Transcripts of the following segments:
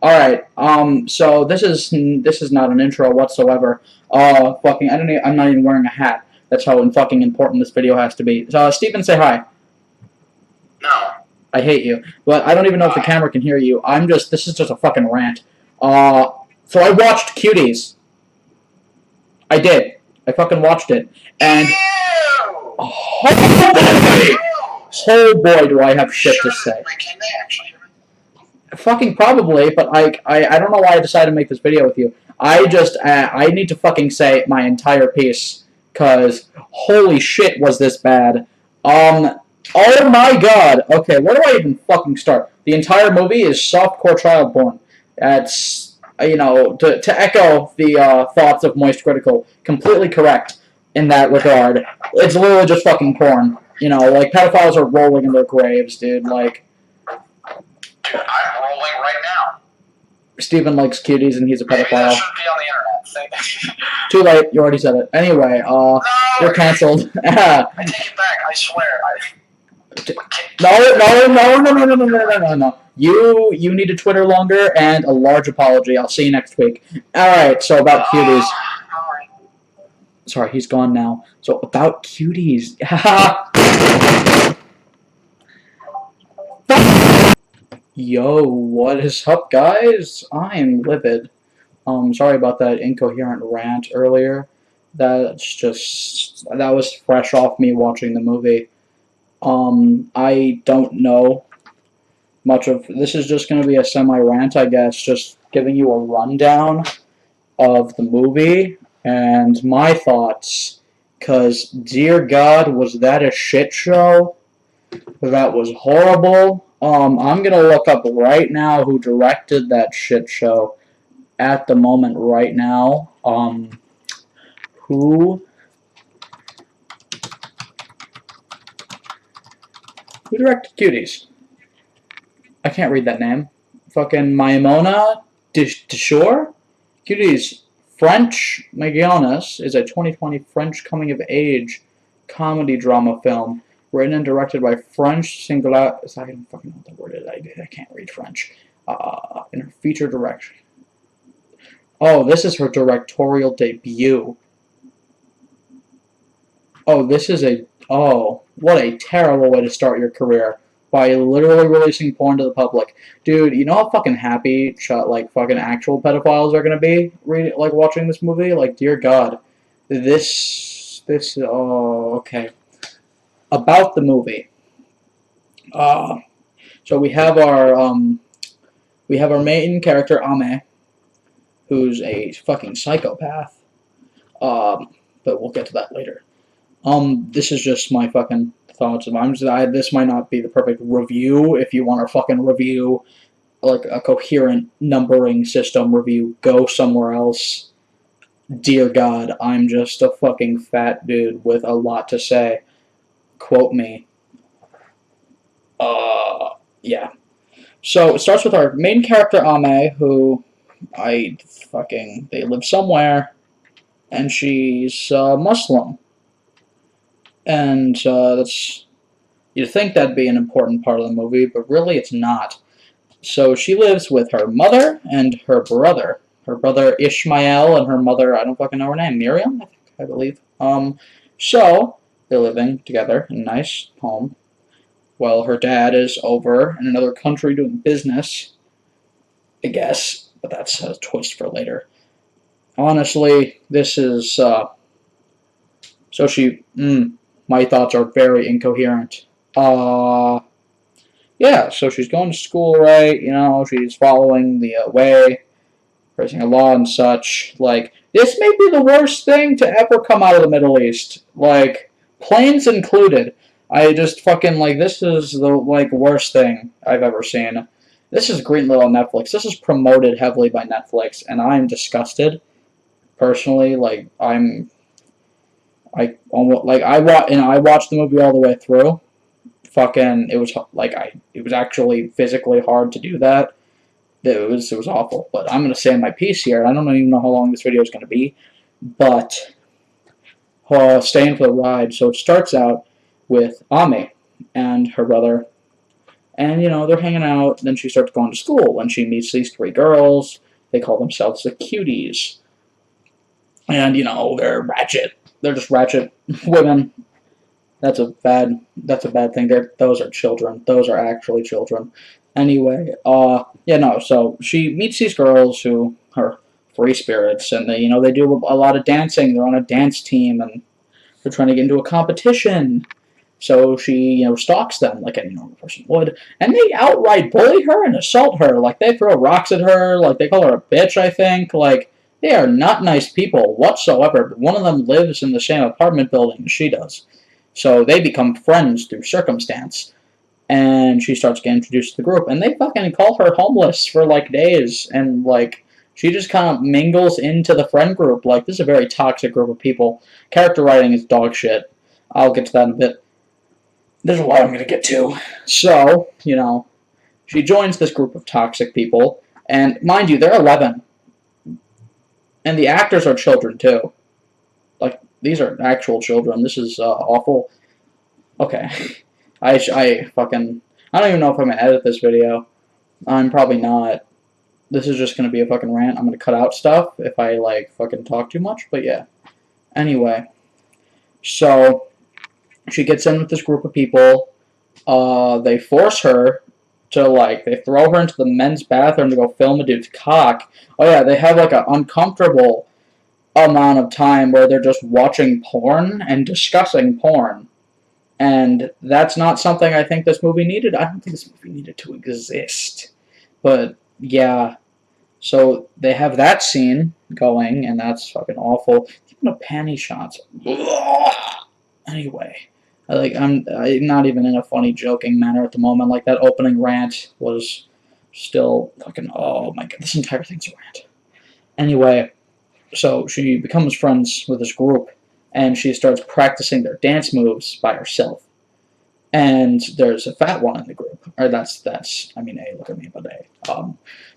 Alright, so this is not an intro whatsoever. I'm not even wearing a hat. That's how fucking important this video has to be. So, Steven, say hi. No. I hate you. But I don't even know if the camera can hear you. This is just a fucking rant. So I watched Cuties. I did. I fucking watched it. And, oh boy, do I have shit to say. Fucking probably, but I don't know why I decided to make this video with you. I need to fucking say my entire piece, cause holy shit was this bad. Oh my god. Okay, where do I even fucking start? The entire movie is softcore child porn. That's, to echo the thoughts of Moist Critical, completely correct in that regard. It's literally just fucking porn. Like, pedophiles are rolling in their graves, dude, like... Dude, I'm rolling right now. Steven likes cuties and he's a pedophile. Maybe that should be on the internet. Too late, you already said it. Anyway, no, you're cancelled. I take it back, I swear. No. You need to Twitter longer and a large apology. I'll see you next week. Alright, so about cuties. Sorry, he's gone now. So about cuties. Yo, what is up, guys? I am livid. Sorry about that incoherent rant earlier. That was fresh off me watching the movie. I don't know much of... This is just going to be a semi-rant, I guess, just giving you a rundown of the movie and my thoughts, because, dear God, was that a shit show? That was horrible. I'm gonna look up right now who directed that shit show at the moment right now. Who directed Cuties? I can't read that name. Fucking Maimona Deshore? Cuties, French Magionas is a 2020 French coming-of-age comedy drama film written and directed by French Singular... I don't fucking know what the word is. I can't read French. In her feature direction. Oh, this is her directorial debut. Oh, this is a... Oh, what a terrible way to start your career. By literally releasing porn to the public. Dude, you know how fucking happy, fucking actual pedophiles are gonna be watching this movie? Like, dear God. Oh, okay. About the movie. So we have our main character, Ame, who's a fucking psychopath. But we'll get to that later. This is just my fucking thoughts. This might not be the perfect review. If you want to fucking review, like, a coherent numbering system review, go somewhere else. Dear God, I'm just a fucking fat dude with a lot to say. Quote me. Yeah. So, it starts with our main character, Ame, who they live somewhere, and she's Muslim. And you'd think that'd be an important part of the movie, but really it's not. So she lives with her mother and her brother. Her brother Ishmael and her mother, I don't fucking know her name, Miriam, I believe. So they're living together in a nice home. Well, her dad is over in another country doing business, I guess, but that's a twist for later. Honestly, this is, my thoughts are very incoherent. Yeah, so she's going to school, right? She's following the way, praising Allah and such. Like, this may be the worst thing to ever come out of the Middle East. Like, planes included. I just fucking, this is the, worst thing I've ever seen. This is greenlit on Netflix. This is promoted heavily by Netflix, and I'm disgusted. Personally, I watched the movie all the way through. Fucking, it was actually physically hard to do that. It was awful. But I'm gonna say my piece here. I don't even know how long this video is gonna be, but staying for the ride. So it starts out with Ame and her brother, And, they're hanging out. Then she starts going to school, and she meets these 3 girls. They call themselves the Cuties. And, they're ratchet. They're just ratchet women. That's a bad thing. Those are children. Those are actually children. Anyway, so she meets these girls who are free spirits, and they do a lot of dancing. They're on a dance team, and they're trying to get into a competition. So she, stalks them like any normal person would, and they outright bully her and assault her. Like, they throw rocks at her, like, they call her a bitch, I think. Like, they are not nice people whatsoever. One of them lives in the same apartment building as she does. So they become friends through circumstance. And she starts getting introduced to the group, and they fucking call her homeless for, like, days, and, like, she just kind of mingles into the friend group. Like, this is a very toxic group of people. Character writing is dog shit. I'll get to that in a bit. There's a lot I'm going to get to. So, she joins this group of toxic people, and mind you, they're 11. And the actors are children, too. Like, these are actual children. This is awful. Okay. I don't even know if I'm going to edit this video. I'm probably not. This is just going to be a fucking rant. I'm going to cut out stuff if I, fucking talk too much, but yeah. Anyway. So, she gets in with this group of people. They force her to, they throw her into the men's bathroom to go film a dude's cock. Oh yeah, they have, an uncomfortable amount of time where they're just watching porn and discussing porn. And that's not something I think this movie needed. I don't think this movie needed to exist. But, yeah. So, they have that scene going, and that's fucking awful. Even the panty shots. Anyway. I'm not even in a funny, joking manner at the moment. Like, that opening rant was still fucking, oh my god, this entire thing's a rant. Anyway, so she becomes friends with this group, and she starts practicing their dance moves by herself. And there's a fat one in the group. Or that's I mean, A, look at me, but A.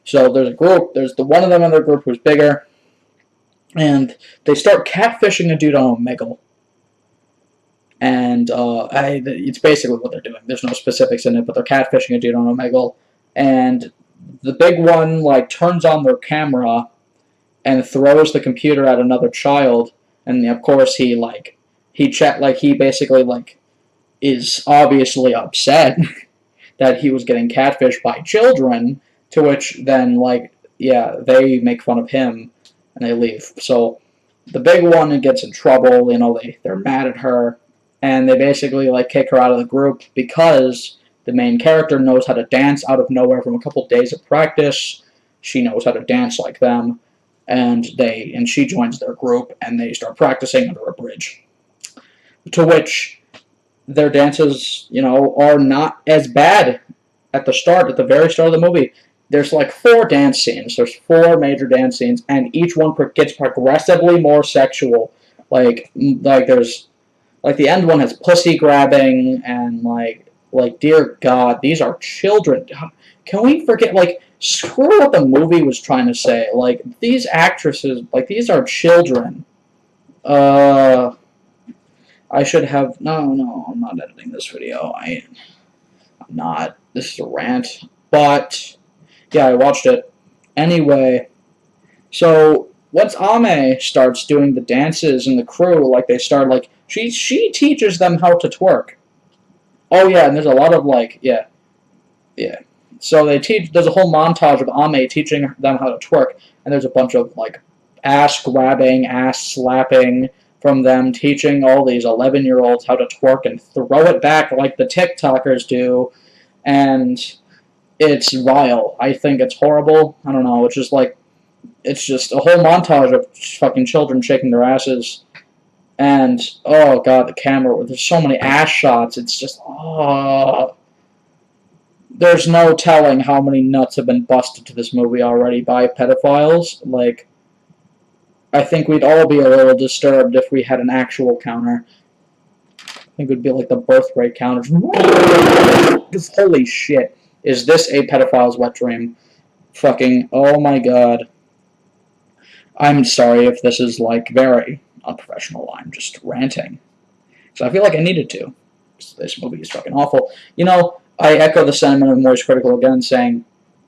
So there's a group, there's the one of them in their group who's bigger, and they start catfishing a dude on Omegle. And it's basically what they're doing. There's no specifics in it, but they're catfishing a dude on Omegle. And the big one, turns on their camera and throws the computer at another child. And, of course, he basically, is obviously upset that he was getting catfished by children, to which then, they make fun of him and they leave. So the big one gets in trouble, they're mad at her. And they basically, kick her out of the group because the main character knows how to dance out of nowhere from a couple days of practice. She knows how to dance like them. And she joins their group, and they start practicing under a bridge. To which their dances, are not as bad at the very start of the movie. There's, 4 dance scenes. There's 4 major dance scenes, and each one gets progressively more sexual. There's... the end one has pussy grabbing, and, dear God, these are children. Can we forget, screw what the movie was trying to say. These actresses, these are children. I should have... No, I'm not editing this video. I'm not. This is a rant. But, yeah, I watched it. Anyway, so... once Ame starts doing the dances in the crew, they start, she teaches them how to twerk. Oh, yeah, and there's a lot of, yeah. So there's a whole montage of Ame teaching them how to twerk, and there's a bunch of, ass grabbing, ass slapping from them, teaching all these 11-year-olds how to twerk and throw it back like the TikTokers do, and it's vile. I think it's horrible. I don't know, it's just a whole montage of fucking children shaking their asses. And, oh god, the camera, there's so many ass shots, it's just, there's no telling how many nuts have been busted to this movie already by pedophiles. I think we'd all be a little disturbed if we had an actual counter. I think it would be the birth rate counter. Because, holy shit, is this a pedophile's wet dream? Fucking, oh my god. I'm sorry if this is, very unprofessional. I'm just ranting. So I feel like I needed to. This movie is fucking awful. I echo the sentiment of Moist Critical again, saying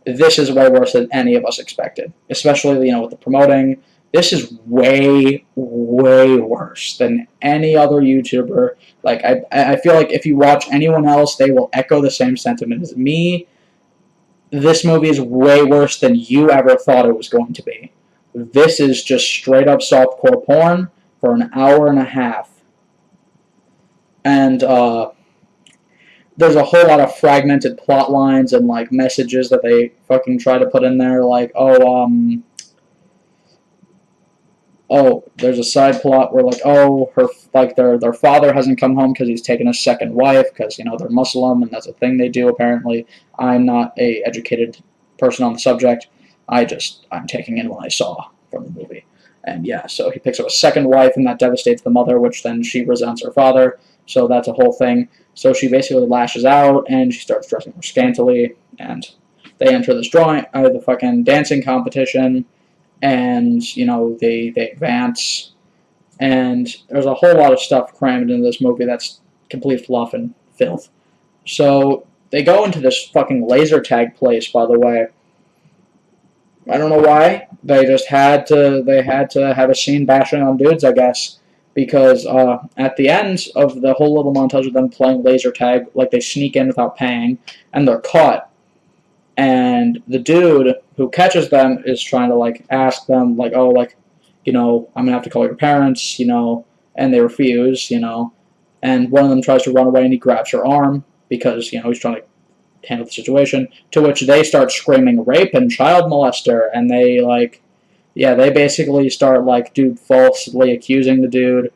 this is way worse than any of us expected. Especially, with the promoting. This is way, way worse than any other YouTuber. Like, I feel like if you watch anyone else, they will echo the same sentiment as me. This movie is way worse than you ever thought it was going to be. This is just straight up softcore porn for an hour and a half. And, there's a whole lot of fragmented plot lines and, like, messages that they fucking try to put in there, like, there's a side plot where, like, their father hasn't come home because he's taken a second wife because, they're Muslim and that's a thing they do, apparently. I'm not a educated person on the subject. I'm taking in what I saw from the movie. And, yeah, so he picks up a second wife, and that devastates the mother, which then she resents her father, so that's a whole thing. So she basically lashes out, and she starts dressing more scantily, and they enter this the fucking dancing competition, and, they advance, and there's a whole lot of stuff crammed into this movie that's complete fluff and filth. So they go into this fucking laser tag place, by the way. I don't know why. They had to have a scene bashing on dudes, I guess. Because at the end of the whole little montage of them playing laser tag, like, they sneak in without paying, and they're caught. And the dude who catches them is trying to, like, ask them, like, I'm gonna have to call your parents, and they refuse, and one of them tries to run away and he grabs her arm because, he's trying to handle the situation, to which they start screaming rape and child molester, and they, like, they basically start, like, falsely accusing the dude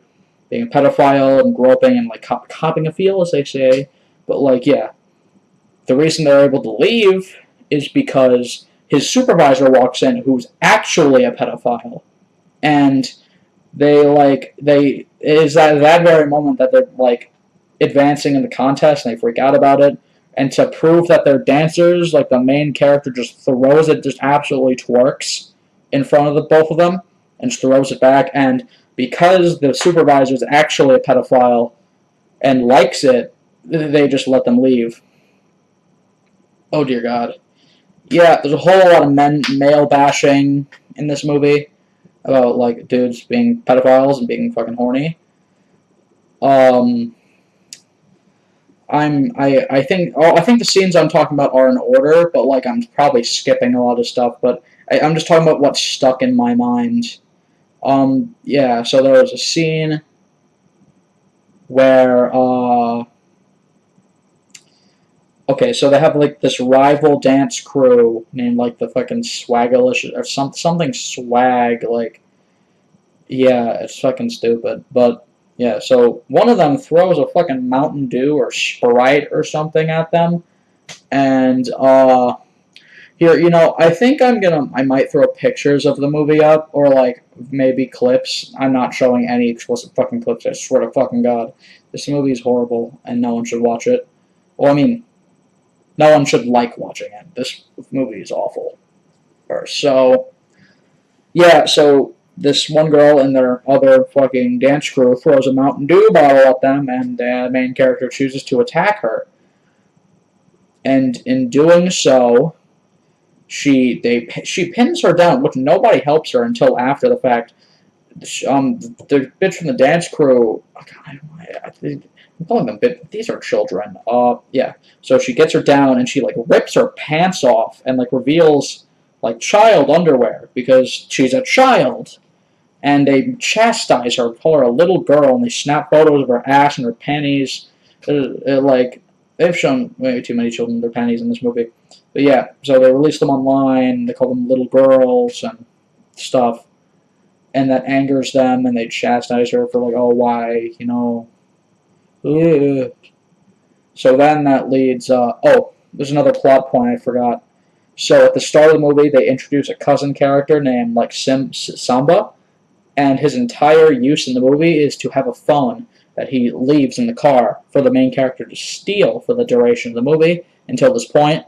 being a pedophile and groping and, like, copping a feel, as they say. But, like, the reason they're able to leave is because his supervisor walks in, who's actually a pedophile. And it is at that very moment that they're, like, advancing in the contest, and they freak out about it. And to prove that they're dancers, like, the main character just throws it, just absolutely twerks in front of both of them, and just throws it back, and because the supervisor is actually a pedophile and likes it, they just let them leave. Oh dear God. Yeah, there's a whole lot of male bashing in this movie about, like, dudes being pedophiles and being fucking horny. I think the scenes I'm talking about are in order, but, like, I'm probably skipping a lot of stuff, but I'm just talking about what's stuck in my mind. So there was a scene where, so they have, like, this rival dance crew named, like, the fucking Swagalish, or something swag, like, it's fucking stupid, but, so one of them throws a fucking Mountain Dew or Sprite or something at them, and, here, I think I might throw pictures of the movie up, or, like, maybe clips. I'm not showing any explicit fucking clips, I swear to fucking God. This movie is horrible, and no one should watch it. Well, I mean, no one should like watching it. This movie is awful. So this one girl and their other fucking dance crew throws a Mountain Dew bottle at them, and the main character chooses to attack her. And in doing so, she pins her down, which nobody helps her until after the fact. The bitch from the dance crew, I'm calling them these are children. So she gets her down and she, like, rips her pants off and, like, reveals, like, child underwear because she's a child. And they chastise her, call her a little girl, and they snap photos of her ass and her panties. They've shown way too many children their panties in this movie. But so they release them online, they call them little girls and stuff, and that angers them, and they chastise her for, like, why, ugh. So then that leads, there's another plot point I forgot. So at the start of the movie, they introduce a cousin character named, like, Samba, and his entire use in the movie is to have a phone that he leaves in the car for the main character to steal for the duration of the movie until this point.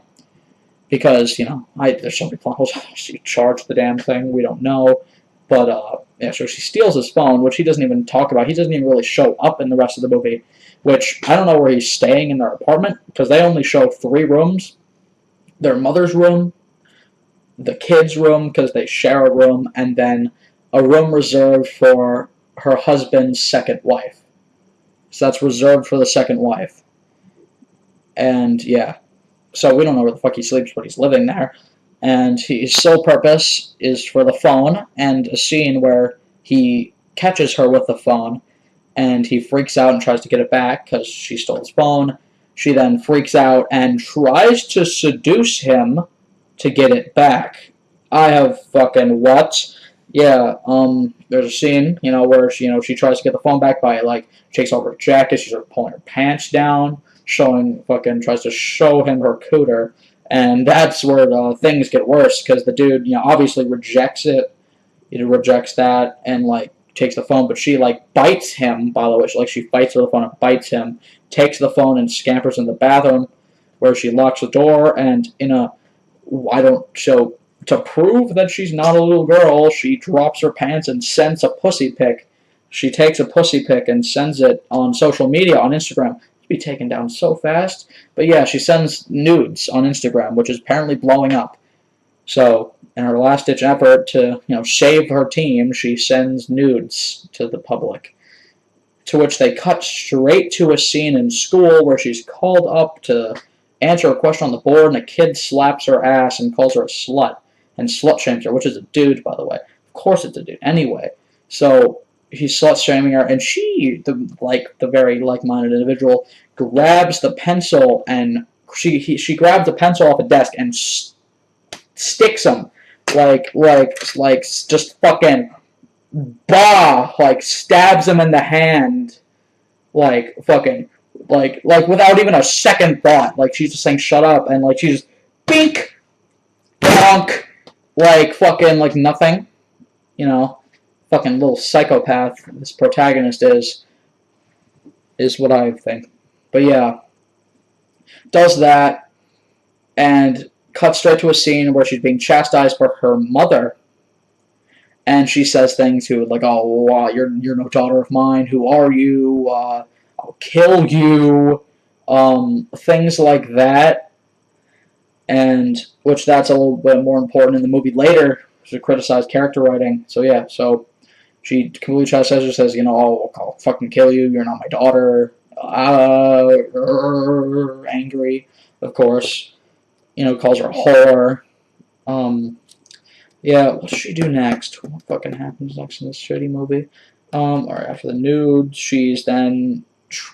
Because, there's so many plot holes. She charged the damn thing, we don't know. But, so she steals his phone, which he doesn't even talk about. He doesn't even really show up in the rest of the movie. which I don't know where he's staying in their apartment, because they only show 3 rooms. Their mother's room, the kids' room, because they share a room, and then a room reserved for her husband's second wife. So that's reserved for the second wife. And yeah, so we don't know where the fuck he sleeps, but he's living there. And his sole purpose is for the phone, and a scene where he catches her with the phone, and he freaks out and tries to get it back because she stole his phone. She then freaks out and tries to seduce him to get it back. I have fucking what? Yeah, there's a scene, where she tries to get the phone back by, takes off her jacket, she's pulling her pants down, tries to show him her cooter, and that's where things get worse, because the dude, obviously rejects it, rejects that, and, takes the phone, but she, bites him, by the way, she fights with the phone and bites him, takes the phone and scampers in the bathroom, where she locks the door, and to prove that she's not a little girl, she drops her pants and sends a pussy pic. She takes a pussy pic and sends it on social media, on Instagram. It'd be taken down so fast. But yeah, she sends nudes on Instagram, which is apparently blowing up. So, in her last-ditch effort to, save her team, she sends nudes to the public. To which they cut straight to a scene in school where she's called up to answer a question on the board, and a kid slaps her ass and calls her a slut, and slut-shames her, which is a dude, by the way. Of course it's a dude. Anyway, so he's slut-shaming her, and she, the very like-minded individual, grabs the pencil, and she grabs the pencil off a desk and sticks him, just fucking, stabs him in the hand, fucking, without even a second thought. She's just saying, shut up, and, she's just, bink, bonk, fucking, nothing, fucking little psychopath this protagonist is what I think. But yeah, does that, and cuts straight to a scene where she's being chastised by her mother, and she says things to, oh, you're no daughter of mine, who are you, I'll kill you, things like that, and which that's a little bit more important in the movie later, to criticize character writing. So yeah, so she completely chastises her, says, oh, I'll fucking kill you, you're not my daughter, angry, of course, calls her a whore, yeah, what does she do next? What fucking happens next in this shitty movie? Or after the nude, she's then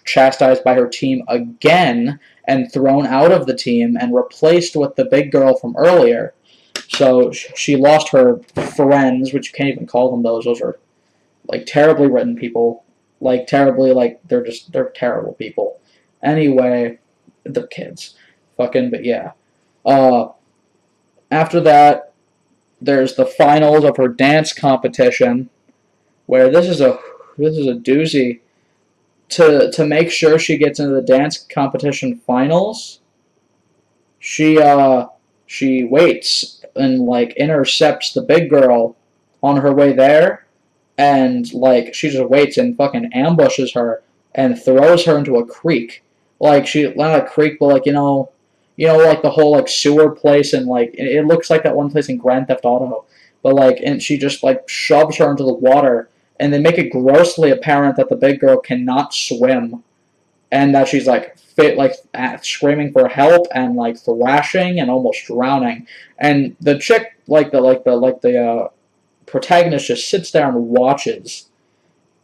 chastised by her team again and thrown out of the team and replaced with the big girl from earlier. So she lost her friends, which you can't even call them those. Those are, terribly written people. They're terrible people. Anyway, the kids. Fucking, but yeah. After that, there's the finals of her dance competition, where this is a doozy. To make sure she gets into the dance competition finals, she waits and intercepts the big girl on her way there, and she just waits and fucking ambushes her and throws her into a creek. Not a creek, but the whole sewer place, and it looks like that one place in Grand Theft Auto, but and she just shoves her into the water, and they make it grossly apparent that the big girl cannot swim, and that she's screaming for help and thrashing and almost drowning, and the chick the protagonist just sits there and watches,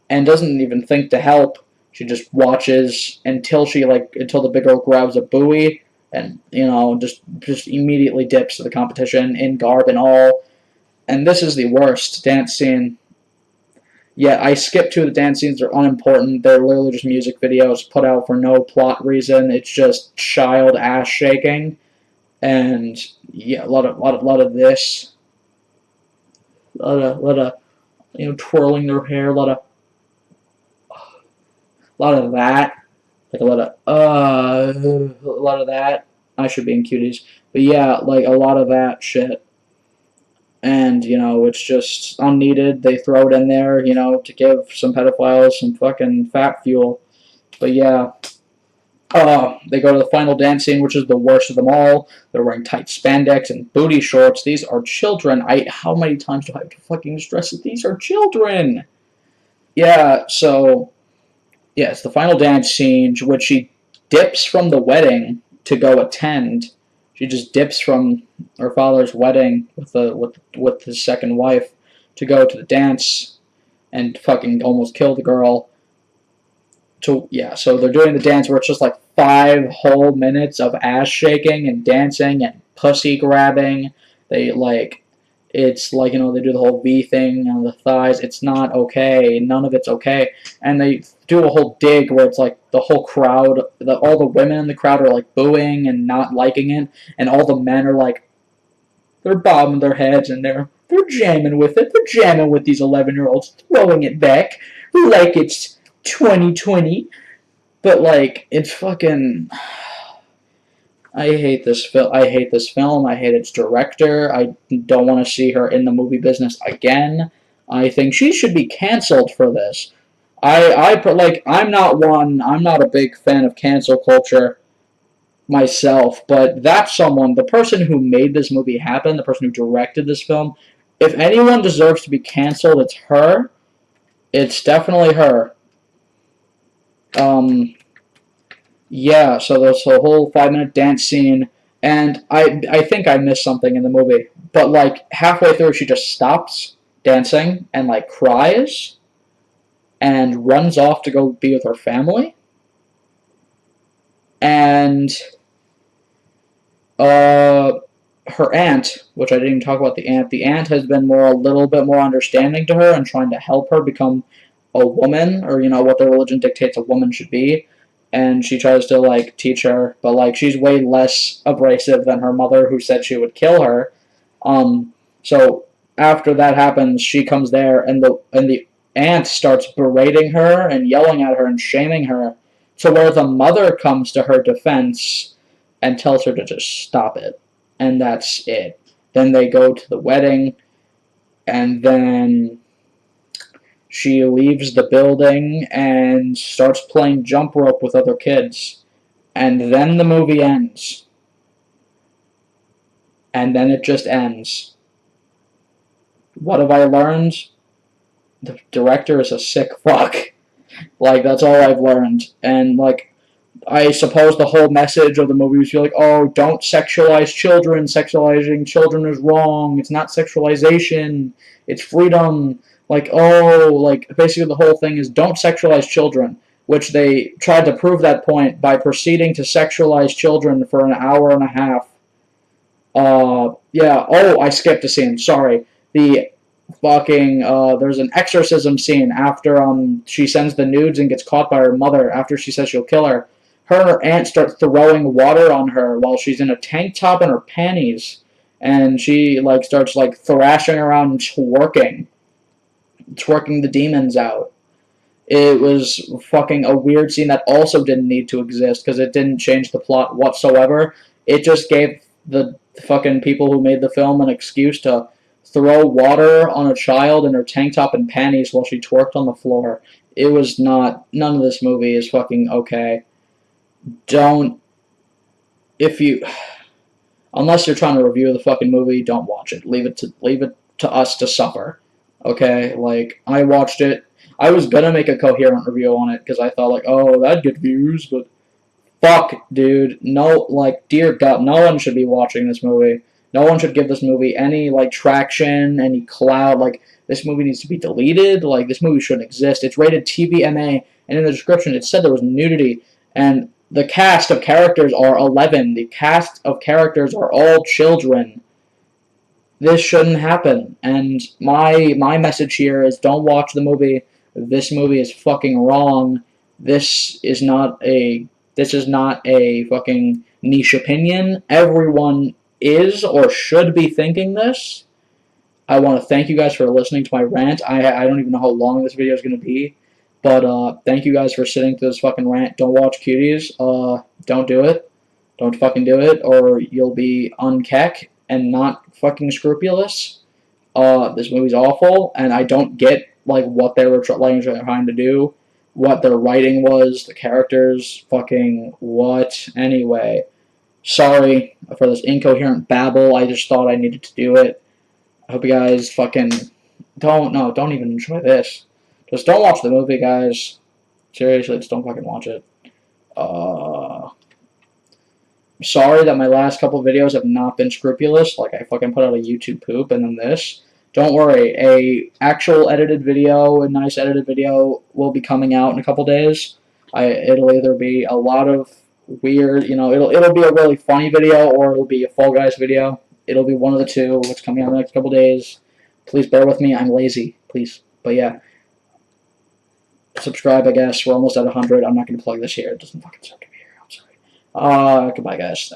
and doesn't even think to help. She just watches until the big girl grabs a buoy and just immediately dips to the competition in garb and all. And this is the worst dance scene. Yeah, I skipped 2 of the dance scenes. They're unimportant. They're literally just music videos put out for no plot reason. It's just child ass shaking, and yeah, a lot of this, a lot of twirling their hair, a lot of that, a lot of that. I should be in Cuties, but yeah, a lot of that shit. And, it's just unneeded. They throw it in there, to give some pedophiles some fucking fat fuel. But yeah, they go to the final dance scene, which is the worst of them all. They're wearing tight spandex and booty shorts. These are children. How many times do I have to fucking stress that these are children? Yeah, so yeah, it's the final dance scene, which she dips from the wedding to go attend. She just dips from her father's wedding with his second wife to go to the dance and fucking almost kill the girl. So they're doing the dance where it's just like 5 whole minutes of ass shaking and dancing and pussy grabbing. They like it's like they do the whole V thing on the thighs. It's not okay. None of it's okay. And they do a whole dig where it's like the whole crowd, all the women in the crowd are like booing and not liking it, and all the men are like they're bobbing their heads and they're jamming with it. They're jamming with these 11-year-olds, throwing it back like it's 2020. But like it's fucking. I hate this film. I hate this film. I hate its director. I don't want to see her in the movie business again. I think she should be canceled for this. I'm not one. I'm not a big fan of cancel culture myself, but that's someone. The person who made this movie happen, the person who directed this film. If anyone deserves to be canceled, it's her. It's definitely her. Yeah, so there's a whole 5 minute dance scene, and I think I missed something in the movie, but like halfway through, she just stops dancing and like cries and runs off to go be with her family, and uh, her aunt, which I didn't even talk about the aunt has been a little bit more understanding to her and trying to help her become a woman, or what their religion dictates a woman should be. And she tries to like teach her, but like she's way less abrasive than her mother, who said she would kill her. So after that happens, she comes there, and the aunt starts berating her and yelling at her and shaming her, to where the mother comes to her defense and tells her to just stop it, and that's it. Then they go to the wedding, and then she leaves the building and starts playing jump rope with other kids. And then the movie ends. And then it just ends. What have I learned? The director is a sick fuck. Like, that's all I've learned. And, like, I suppose the whole message of the movie was like, oh, don't sexualize children. Sexualizing children is wrong. It's not sexualization. It's freedom. Like, oh, like, basically the whole thing is don't sexualize children, which they tried to prove that point by proceeding to sexualize children for an hour and a half. Yeah, oh, I skipped a scene, sorry. The fucking, there's an exorcism scene after, she sends the nudes and gets caught by her mother after she says she'll kill her. Her and her aunt start throwing water on her while she's in a tank top and her panties, and she, like, starts, like, thrashing around and twerking the demons out. It was fucking a weird scene that also didn't need to exist because it didn't change the plot whatsoever. It just gave the fucking people who made the film an excuse to throw water on a child in her tank top and panties while she twerked on the floor. It was not. None of this movie is fucking okay. Don't. If you. Unless you're trying to review the fucking movie, don't watch it. Leave it to us to suffer. Okay? Like, I watched it. I was gonna make a coherent review on it because I thought, like, oh, that'd get views, but fuck, dude. No, like, dear God, no one should be watching this movie. No one should give this movie any, like, traction, any clout. Like, this movie needs to be deleted. Like, this movie shouldn't exist. It's rated TVMA, and in the description it said there was nudity, and the cast of characters are 11. The cast of characters are all children. This shouldn't happen, and my message here is don't watch the movie. This movie is fucking wrong. This is not a fucking niche opinion. Everyone is or should be thinking this. I want to thank you guys for listening to my rant. I don't even know how long this video is going to be, but thank you guys for sitting through this fucking rant. Don't watch Cuties. Don't do it. Don't fucking do it, or you'll be unkeck and not fucking scrupulous. This movie's awful, and I don't get like what they were trying to do what their writing was, the characters, fucking what. Anyway, sorry for this incoherent babble. I just thought I needed to do it. I hope you guys fucking don't even enjoy this. Just don't watch the movie, guys. Seriously, just don't fucking watch it. Sorry that my last couple videos have not been scrupulous. Like, I fucking put out a YouTube poop and then this. Don't worry, a actual edited video, a nice edited video, will be coming out in a couple days. It'll either be a lot of weird, it'll be a really funny video or it'll be a Fall Guys video. It'll be one of the two. It's coming out in the next couple days. Please bear with me. I'm lazy, please. But yeah, subscribe. I guess we're almost at 100. I'm not gonna plug this here. It doesn't fucking serve to be here. I'm sorry. Goodbye, guys.